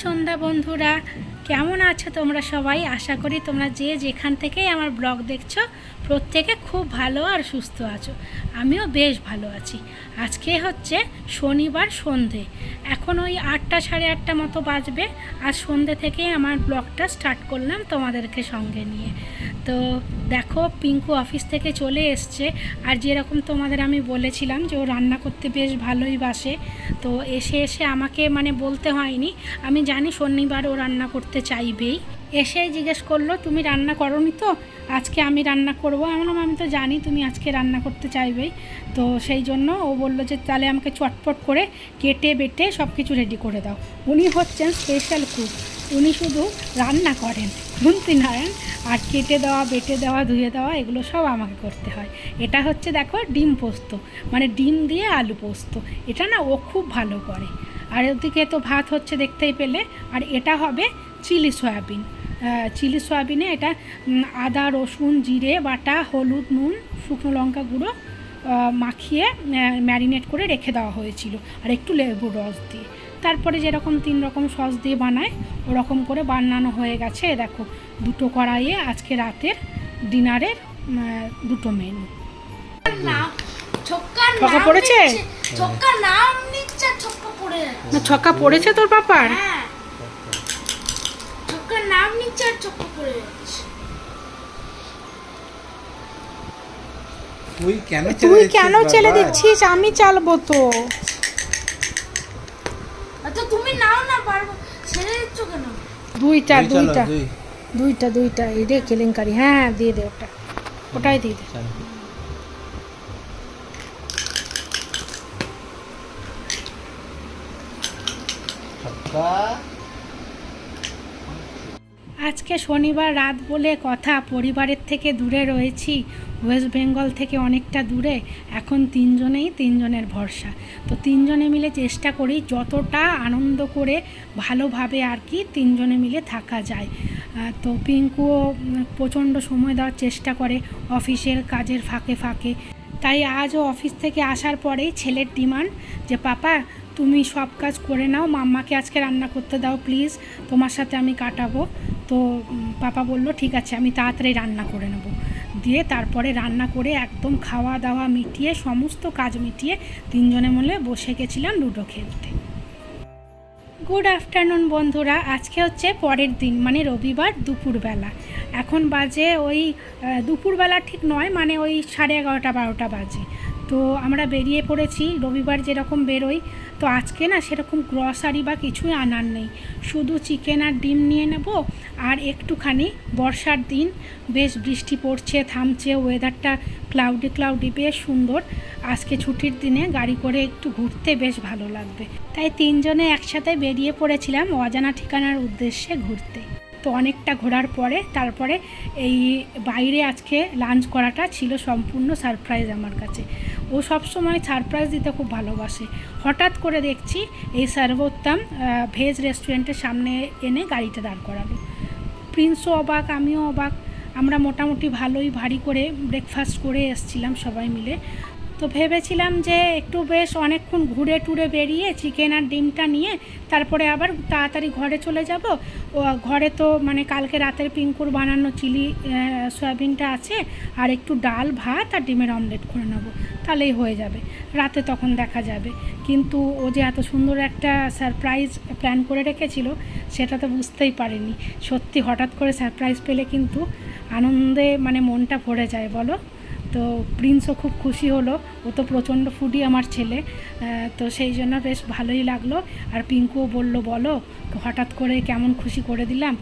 সন্ধ্যা বন্ধুরা, কেমন আছো তোমরা সবাই? আশা করি তোমরা যে যেখান থেকেই আমার ব্লগ দেখছো প্রত্যেকে খুব ভালো আর সুস্থ আছো। আমিও বেশ ভালো আছি। আজকে হচ্ছে শনিবার সন্ধে, এখন ওই 8টা সাড়ে 8টা মতো বাজবে। আর সন্ধে থেকেই আমার ব্লগটা স্টার্ট করলাম তোমাদেরকে সঙ্গে নিয়ে। তো দেখো, পিঙ্কু অফিস থেকে চলে এসছে। আর যেরকম তোমাদের আমি বলেছিলাম যে ও রান্না করতে বেশ ভালোই বাসে, তো এসে আমাকে বলতে হয়নি, আমি জানি শনিবার ও রান্না করতে চাইবেই। এসেই জিজ্ঞেস করলো, তুমি রান্না করোনি তো, আজকে আমি রান্না করবো। আমি তো জানি তুমি আজকে রান্না করতে চাইবেই। তো সেই জন্য ও বললো যে তাহলে আমাকে চটপট করে কেটে বেটে সব কিছু রেডি করে দাও। উনি হচ্ছেন স্পেশাল কুক, উনি শুধু রান্না করেন খুন্তি নাড়েন, আর কেটে দেওয়া বেটে দেওয়া ধুয়ে দেওয়া এগুলো সব আমাকে করতে হয়। এটা হচ্ছে দেখো ডিম পোস্ত, ডিম দিয়ে আলু পোস্ত। এটা না ও খুব ভালো করে। আর ওদিকে তো ভাত হচ্ছে দেখতেই পেলে। আর এটা হবে চিলি সয়াবিন। চিলি সয়াবিনে এটা আদা রসুন জিরে বাটা, হলুদ নুন শুকনো লঙ্কা গুঁড়ো মাখিয়ে ম্যারিনেট করে রেখে দেওয়া হয়েছিল, আর একটু লেবুর রস দিয়ে। তারপরে যেরকম 3 রকম সস দিয়ে বানায় ওরকম করে বানানো হয়ে গেছে। দেখো, 2টো কড়াইয়ে আজকে রাতের ডিনারের 2টো মেনু। ছক্কা পড়েছে, ছক্কা পড়েছে তোর পাপার। তুই কেন চেলে দিচ্ছিস? আমি চালবো তো। তুমি নাও না, পারবো। ছেড়ে দিচ্ছ কেন? দুইটা এই রে কেলেঙ্কারি। হ্যাঁ দিয়ে দে, ওটাই দিয়ে দে। আজকে শনিবার রাত বলে কথা, পরিবারের থেকে দূরে রয়েছি, ওয়েস্ট বেঙ্গল থেকে অনেকটা দূরে। এখন 3জনের ভরসা। তো 3জনে মিলে চেষ্টা করি যতটা আনন্দ করে ভালোভাবে আর কি 3জনে মিলে থাকা যায়। তো পিঙ্কুও প্রচণ্ড সময় দেওয়ার চেষ্টা করে অফিসের কাজের ফাঁকে ফাঁকে। তাই আজও অফিস থেকে আসার পরেই ছেলের ডিমান্ড যে পাপা তুমি সব কাজ করে নাও, মাম্মাকে আজকে রান্না করতে দাও প্লিজ, তোমার সাথে আমি কাটাবো। তো পাপা বললো ঠিক আছে, আমি তাড়াতাড়ি রান্না করে নেব। দিয়ে তারপরে রান্না করে একদম খাওয়া দাওয়া মিটিয়ে সমস্ত কাজ মিটিয়ে 3জনে মিলে বসে গেছিলাম লুডো খেলতে। গুড আফটারনুন বন্ধুরা। আজকে হচ্ছে পরের দিন, রবিবার দুপুরবেলা। এখন বাজে ওই দুপুরবেলা ঠিক নয়, ওই 11:30 12টা বাজে। তো আমরা বেরিয়ে পড়েছি, রবিবার যেরকম বেরোই। তো আজকে না সেরকম গ্রসারি বা কিছুই আনার নেই, শুধু চিকেন আর ডিম নিয়ে নেব। আর একটুখানি বর্ষার দিন, বেশ বৃষ্টি পড়ছে থামছে, ওয়েদারটা ক্লাউডি বেশ সুন্দর। আজকে ছুটির দিনে গাড়ি করে একটু ঘুরতে বেশ ভালো লাগবে। তাই 3জনে একসাথে বেরিয়ে পড়েছিলাম অজানা ঠিকানার উদ্দেশ্যে ঘুরতে। তো অনেকটা ঘোরার পরে তারপরে এই বাইরে আজকে লাঞ্চ করাটা ছিল সম্পূর্ণ সারপ্রাইজ আমার কাছে। ও সবসময় সারপ্রাইজ দিতে খুব ভালোবাসে। হঠাৎ করে দেখছি এই সর্বোত্তম ভেজ রেস্টুরেন্টের সামনে এনে গাড়িটা দাঁড় করালো। প্রিন্সও অবাক, আমিও অবাক। আমরা মোটামুটি ভালোই ভারী করে ব্রেকফাস্ট করে এসছিলাম সবাই মিলে। তো ভেবেছিলাম যে একটু বেশ অনেকক্ষণ ঘুরে টুরে বেরিয়ে চিকেন আর ডিমটা নিয়ে তারপরে আবার তাড়াতাড়ি ঘরে চলে যাব। ও ঘরে তো কালকে রাতের পিঙ্কুর বানানো চিলি সয়াবিনটা আছে, আর একটু ডাল ভাত আর ডিমের অমলেট করে নেব, তাহলেই হয়ে যাবে। রাতে তখন দেখা যাবে। কিন্তু ও যে এত সুন্দর একটা সারপ্রাইজ প্ল্যান করে রেখেছিল সেটা তো বুঝতেই পারিনি। সত্যি হঠাৎ করে সারপ্রাইজ পেলে কিন্তু আনন্দে মনটা ভরে যায় বলো। তো প্রিন্সও খুব খুশি হলো, ও তো প্রচণ্ড ফুডি আমার ছেলে। তো সেই জন্য বেশ ভালোই লাগলো। আর পিঙ্কুও বললো বলো হঠাৎ করে কেমন খুশি করে দিলাম,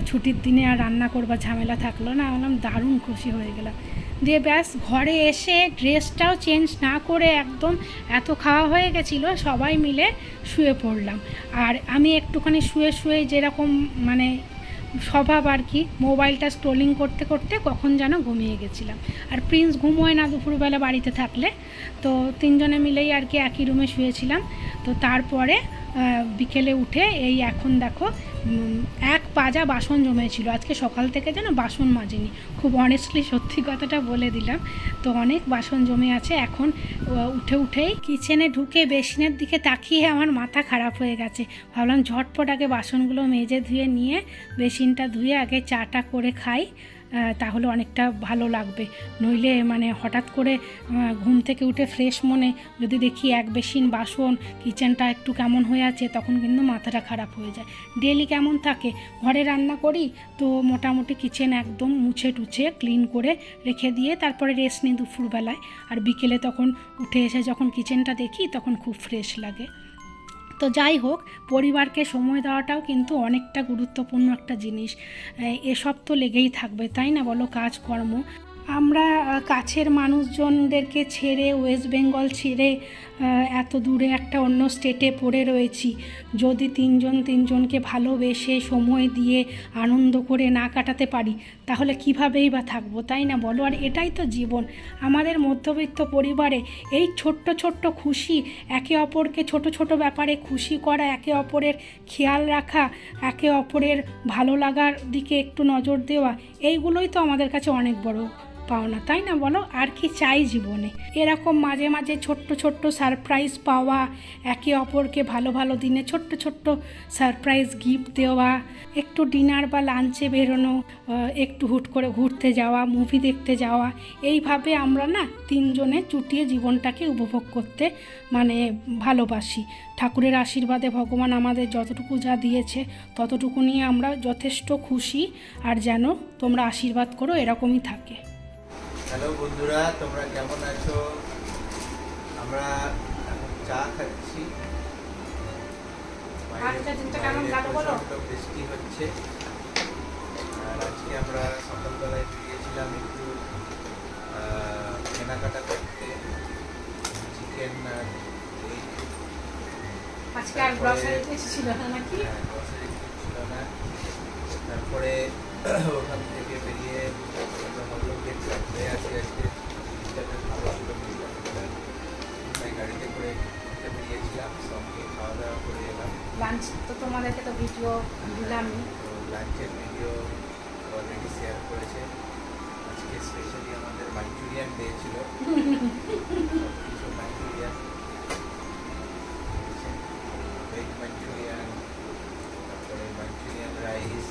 ছুটির দিনে আর রান্না করবার ঝামেলা থাকলো না। বললাম দারুণ খুশি হয়ে গেলাম। দিয়ে ব্যাস ঘরে এসে ড্রেসটাও চেঞ্জ না করে একদম এত খাওয়া হয়ে গেছিলো, সবাই মিলে শুয়ে পড়লাম। আর আমি একটুখানি শুয়ে যেরকম স্বভাব আর কি, মোবাইলটা স্ক্রোলিং করতে করতে কখন যেন ঘুমিয়ে গেছিলাম। আর প্রিন্স ঘুমোয় না দুপুরবেলা বাড়িতে থাকলে। তো 3জনে মিলেই আর কি একই রুমে শুয়েছিলাম। তো তারপরে বিকেলে উঠে এই এখন দেখো 1 পাজা বাসন জমেছিল, আজকে সকাল থেকে যেন বাসন মাজেনি। খুব অনেস্টলি সত্যি কথাটা বলে দিলাম। তো অনেক বাসন জমে আছে। এখন উঠেই কিচেনে ঢুকে বেসিনের দিকে তাকিয়ে আমার মাথা খারাপ হয়ে গেছে। ভাবলাম ঝটপট আগে বাসনগুলো মেজে ধুয়ে নিয়ে বেসিনটা ধুয়ে আগে চাটা করে খাই, তাহলে অনেকটা ভালো লাগবে। নইলে মানে হঠাৎ করে ঘুম থেকে উঠে ফ্রেশ মনে যদি দেখি এক বেসিন বাসন, কিচেনটা একটু কেমন হয়ে আছে, তখন কিন্তু মাথাটা খারাপ হয়ে যায়। ডেলি কেমন থাকে, ঘরে রান্না করি তো মোটামুটি কিচেন একদম মুছে টুছে ক্লিন করে রেখে দিয়ে তারপরে রেস্ট নিই দুপুরবেলায়। আর বিকেলে তখন উঠে এসে যখন কিচেনটা দেখি তখন খুব ফ্রেশ লাগে। তো যাই হোক, পরিবারকে সময় দেওয়াটাও কিন্তু অনেকটা গুরুত্বপূর্ণ একটা জিনিস। এসব তো লেগেই থাকবে, তাই না বলো, কাজকর্ম। আমরা কাছের মানুষজনদেরকে ছেড়ে, ওয়েস্ট বেঙ্গল ছেড়ে এত দূরে একটা অন্য স্টেটে পড়ে রয়েছি। যদি তিনজনকে ভালোবেসে সময় দিয়ে আনন্দ করে না কাটাতে পারি, তাহলে কীভাবেই বা থাকবো, তাই না বলো। আর এটাই তো জীবন। আমাদের মধ্যবিত্ত পরিবারে এই ছোট্ট ছোট্ট খুশি, একে অপরকে ছোট ছোট ব্যাপারে খুশি করা, একে অপরের খেয়াল রাখা, একে অপরের ভালো লাগার দিকে একটু নজর দেওয়া, এইগুলোই তো আমাদের কাছে অনেক বড় পাওনা, তাই না বলো। আর কি চাই জীবনে? এরকম মাঝে মাঝে ছোট্ট ছোট্ট সারপ্রাইজ পাওয়া, একে অপরকে ভালো ভালো দিনে ছোট্ট ছোট্ট সারপ্রাইজ গিফট দেওয়া, একটু ডিনার বা লাঞ্চে বেরোনো, একটু হুট করে ঘুরতে যাওয়া, মুভি দেখতে যাওয়া, এইভাবে আমরা না তিনজনে চুটিয়ে জীবনটাকে উপভোগ করতে মানে ভালোবাসি। ঠাকুরের আশীর্বাদে ভগবান আমাদের যতটুকু যা দিয়েছে ততটুকু নিয়ে আমরা যথেষ্ট খুশি। আর যেন তোমরা আশীর্বাদ করো, এরকমই থাকে। হ্যালো বন্ধুরা, তোমরা কেমন আছো? আমরা এখন চা খাচ্ছি। বৃষ্টি হচ্ছে। আর আজকে আমরা সকালবেলায় গিয়েছিলাম একটু কেনাকাটা করতে, চিকেন আজকে আর গ্রসারি ছিল না নাকি? গ্রসারি ছিল না। তারপরে ওখান থেকে বেরিয়ে আজকে ভালো ছিল, তাই গাড়িতে করে বেরিয়েছিলাম, সঙ্গে খাওয়া দাওয়া করে এলাম। লাঞ্চ তো তোমাদেরকে তো ভিডিও দিলামই, তো লাঞ্চের ভিডিও অলরেডি শেয়ার করেছে। আজকে স্পেশালি আমাদের মাঞ্চুরিয়ান ডে ছিল, কিছু মাঞ্চুরিয়ান, ভেজ মাঞ্চুরিয়ান, তারপরে Manchurian rice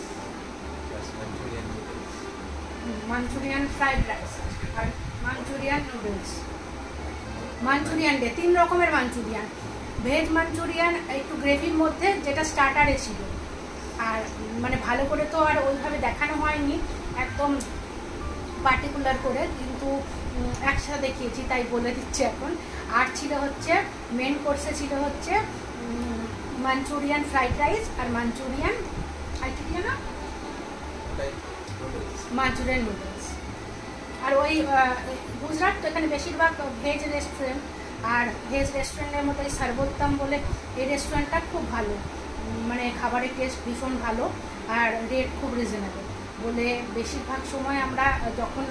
plus Manchurian noodles, Manchurian fried rice আর মাঞ্চুরিয়ান নুডলস। মাঞ্চুরিয়ান ডে 3 রকমের মাঞ্চুরিয়ান। ভেজ মাঞ্চুরিয়ান একটু গ্রেভির মধ্যে, যেটা স্টার্টারে ছিল। আর মানে ভালো করে তো আর ওইভাবে দেখানো হয়নি একদম পার্টিকুলার করে, কিন্তু একসাথে দেখিয়েছি তাই বলে দিচ্ছি এখন। আর ছিল হচ্ছে মেন কোর্সে ছিল হচ্ছে মাঞ্চুরিয়ান ফ্রাইড রাইস আর মাঞ্চুরিয়ান না মাঞ্চুরিয়ান নুডলস। আর ওই গুজরাট তো এখানে বেশিরভাগ ভেজ রেস্টুরেন্ট, আর ভেজ রেস্টুরেন্টের মধ্যে এই সর্বোত্তম বলে এই রেস্টুরেন্টটা খুব ভালো, মানে খাবারের টেস্ট ভীষণ ভালো আর রেট খুব রিজনেবল বলে বেশিরভাগ সময় আমরা যখন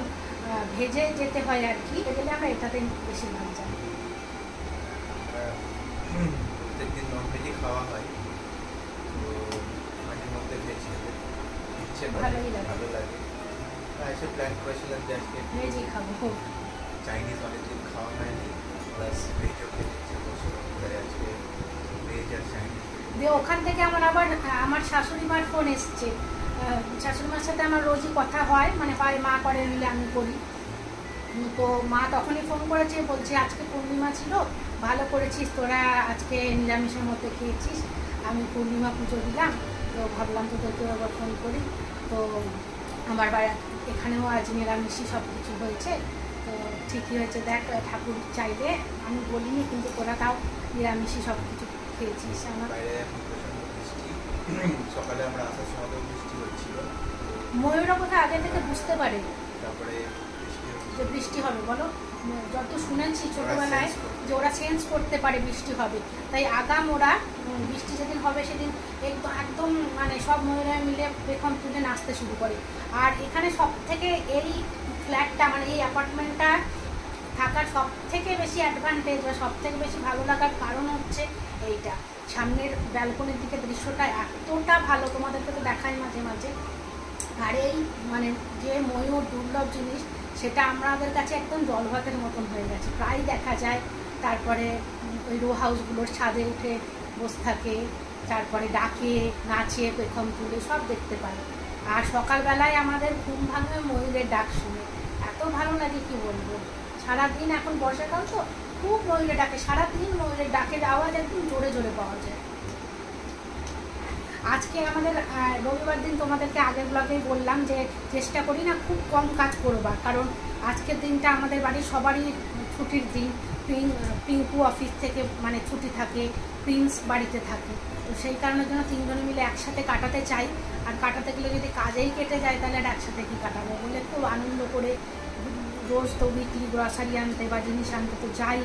ভেজে যেতে হয় আর কি, গেলে আমরা এটাতে বেশিরভাগ যাই। প্রত্যেকদিন ননভেজই খাওয়া হয়, তো মাঝে মধ্যে ভেজ খেতে ইচ্ছে ভালো লাগে। এসে প্ল্যান করেছিলাম যে আজকে ভেজই খাবো। চাইনিজ অনেকদিন খাওয়া হয়নি, প্লাস ভেজও খেতে ইচ্ছে করছিল, আজকে ভেজ আর চাইনিজ। দিয়ে ওখান থেকে আমার আবার আমার শাশুড়ি মার ফোন এসছে। শাশুড়ি মার সাথে আমার রোজই কথা হয়, মানে হয় মা করে নিলে আমি করি। তো মা তখনই ফোন করেছে, বলছে আজকে পূর্ণিমা ছিল, ভালো করেছিস তোরা, আজকে নিরামিষের মধ্যে খেয়েছিস। আমি পূর্ণিমা পুজো দিলাম, তো ভাবলাম তোদেরকে আবার ফোন করি। তো আমার এখানেও আজ নিরামিষই সব কিছু হয়েছে, তো ঠিকই হয়েছে। দেখ, ঠাকুর চাইলে আমি বলিনি, কিন্তু তোরা তাও নিরামিষই সব কিছু খেয়েছিস। আমার সকালে আমরা আসার সময় বৃষ্টি হচ্ছিল। ময়ূরা কোথায় আগে থেকে বুঝতে পারে তারপরে যে বৃষ্টি হবে, বলো। যত শুনেছি ছোটবেলায় যে ওরা সেন্স করতে পারে বৃষ্টি হবে, তাই আগাম ওরা বৃষ্টি যেদিন হবে সেদিন একদম মানে সব ময়ূরা মিলে পেখম তুলে নাচতে শুরু করে। আর এখানে সব থেকে এই ফ্ল্যাটটা মানে এই অ্যাপার্টমেন্টটা থাকার সব থেকে বেশি অ্যাডভান্টেজ বা সব থেকে বেশি ভালো লাগার কারণ হচ্ছে এইটা। সামনের ব্যালকনির দিকে দৃশ্যটা এতটা ভালো, তোমাদেরকে তো দেখাই মাঝে মাঝে। আর এই মানে যে ময়ূর দুর্লভ জিনিস, সেটা আমাদের কাছে একদম জলভাতের মতন হয়ে গেছে, প্রায় দেখা যায়। তারপরে ওই রো হাউসগুলোর ছাদে উঠে বসে থাকে, তারপরে ডাকে, নাচে, পেখম তুলে সব দেখতে পাই। আর সকালবেলায় আমাদের ঘুম ভাঙে ময়ূরের ডাক শুনে, এত ভালো লাগে কি বলবো। সারাদিন এখন বর্ষাকাল তো খুব ময়ূরের ডাকে, সারাদিন ময়ূরের ডাকের আওয়াজ একদম জোরে জোরে পাওয়া যায়। আজকে আমাদের রবিবার দিন, তোমাদেরকে আগের ব্লগেই বললাম যে চেষ্টা করি না খুব কম কাজ করবার, কারণ আজকের দিনটা আমাদের বাড়ির সবারই ছুটির দিন। পিঙ্কু অফিস থেকে মানে ছুটি থাকে, প্রিন্স বাড়িতে থাকে, তো সেই কারণের জন্য তিনজনে মিলে একসাথে কাটাতে চাই। আর কাটাতে গেলে যদি কাজেই কেটে যায় তাহলে আর একসাথে কী কাটাবো বলে খুব আনন্দ করে রোজ তো উইকলি গ্রসারি আনতে বা জিনিস আনতে তো যাই।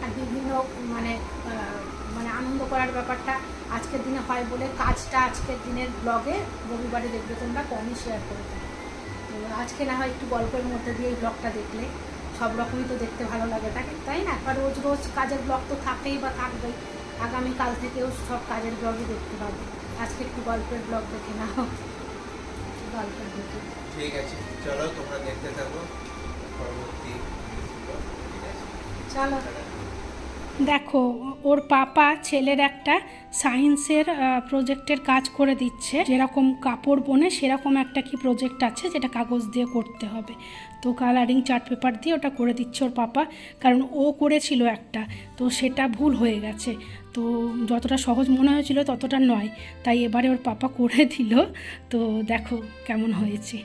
আর বিভিন্ন মানে মানে আনন্দ করার ব্যাপারটা আজকের দিনে হয় বলে কাজটা আজকের দিনের ব্লগে রবিবারে দেখবে তোমরা কমই শেয়ার করে দেবে। তো আজকে না হয় একটু গল্পের মধ্যে দিয়ে এই ব্লগটা দেখলে, সব রকমই তো দেখতে ভালো লাগে, তাই না? আর রোজ রোজ কাজের ব্লগ তো থাকেই বা থাকবেই, আগামীকাল থেকেও সব কাজের ব্লগই দেখতে পাবে। আজকে একটু গল্পের ব্লগ দেখে নাও, গল্পের দেখে। ঠিক আছে, চলো তোমরা দেখতে থাকো পরবর্তী ব্লগ। ঠিক আছে, চলো। দেখো ওর পাপা ছেলের একটা সায়েন্সের প্রজেক্টের কাজ করে দিচ্ছে, যেরকম কাপড় বোনে সেরকম একটা কি প্রজেক্ট আছে যেটা কাগজ দিয়ে করতে হবে। তো কালারিং চার্ট পেপার দিয়ে ওটা করে দিচ্ছে ওর পাপা, কারণ ও করেছিল একটা, তো সেটা ভুল হয়ে গেছে। তো যতটা সহজ মনে হয়েছিল ততটা নয়, তাই এবারে ওর পাপা করে দিল। তো দেখো কেমন হয়েছে।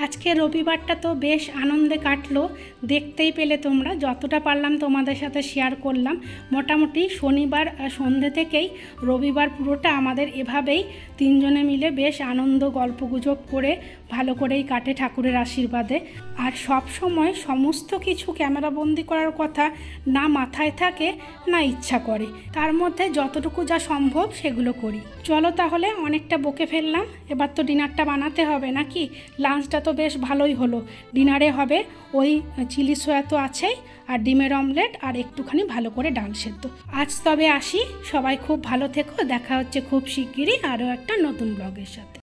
আজকে রবিবারটা তো বেশ আনন্দে কাটলো, দেখতেই পেলে তোমরা, যতটা পারলাম তোমাদের সাথে শেয়ার করলাম। মোটামুটি শনিবার সন্ধ্যে থেকেই রবিবার পুরোটা আমাদের এভাবেই তিনজনে মিলে বেশ আনন্দ গল্পগুজব করে ভালো করেই কাটে ঠাকুরের আশীর্বাদে। আর সব সময় সমস্ত কিছু ক্যামেরাবন্দি করার কথা না মাথায় থাকে না ইচ্ছা করে, তার মধ্যে যতটুকু যা সম্ভব সেগুলো করি। চলো তাহলে, অনেকটা বকে ফেললাম, এবার তো ডিনারটা বানাতে হবে নাকি। লাঞ্চটা তো বেশ ভালোই হলো, ডিনারে হবে ওই চিলি সয়া তো আছেই, আর ডিমের অমলেট, আর একটুখানি ভালো করে ডাল সেদ্ধ। আজ তবে আসি, সবাই খুব ভালো থেকো, দেখা হচ্ছে খুব শিগগিরই আরও একটা নতুন ব্লগের সাথে।